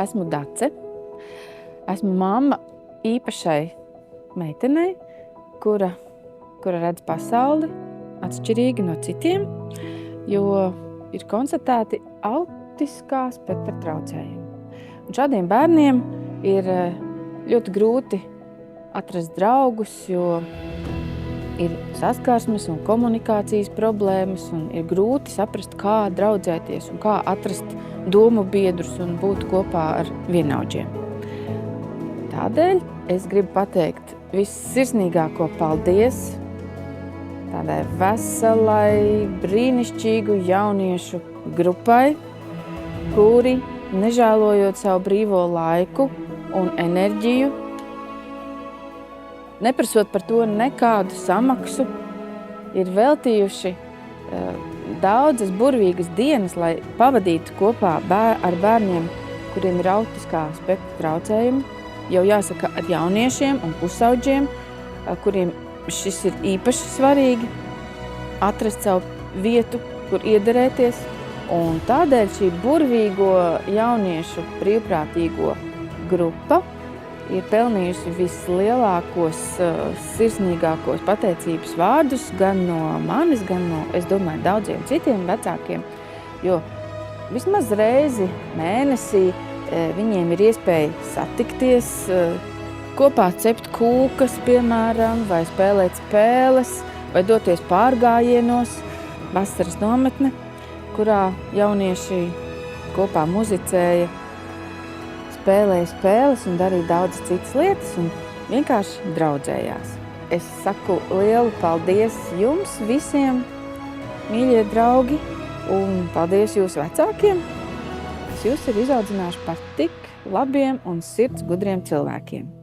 esmu Dace. Esmu mamma īpašai meitenei, kura redz pasauli atšķirīgi no citiem, jo ir konstatēti autiskā spektra traucējumi. Un šādiem bērniem ir ļoti grūti atrast draugus, jo ir saskarsmes un komunikācijas problēmas, un ir grūti saprast, kā draudzēties un kā atrast domu biedrus un būt kopā ar vienaudžiem. Tādēļ es gribu pateikt vissirsnīgāko paldies tādai veselai, brīnišķīgu jauniešu grupai, kuri, nežēlojot savu brīvo laiku un enerģiju, neprasot par to nekādu samaksu, ir veltījuši daudzas burvīgas dienas, lai pavadītu kopā ar bērniem, kuriem ir autiskā spektra traucējumi. Jau jāsaka ar jauniešiem un pusauģiem, kuriem šis ir īpaši svarīgi, atrast savu vietu, kur iederēties. Un tādēļ šī burvīgo jauniešu brīvprātīgo grupa ir pelnījusi vislielākos, sirsnīgākos pateicības vārdus gan no manis, gan no, es domāju, daudziem citiem vecākiem, jo vismaz reizi mēnesī viņiem ir iespēja satikties, kopā cept kūkas, piemēram, vai spēlēt spēles, vai doties pārgājienos, vasaras nometne, kurā jaunieši kopā muzicēja, spēlēja spēles un darīja daudzas citas lietas un vienkārši draudzējās. Es saku lielu paldies jums visiem, mīļie draugi, un paldies jūsu vecākiem, kas jūs ir izaudzinājuši par tik labiem un sirds gudriem cilvēkiem.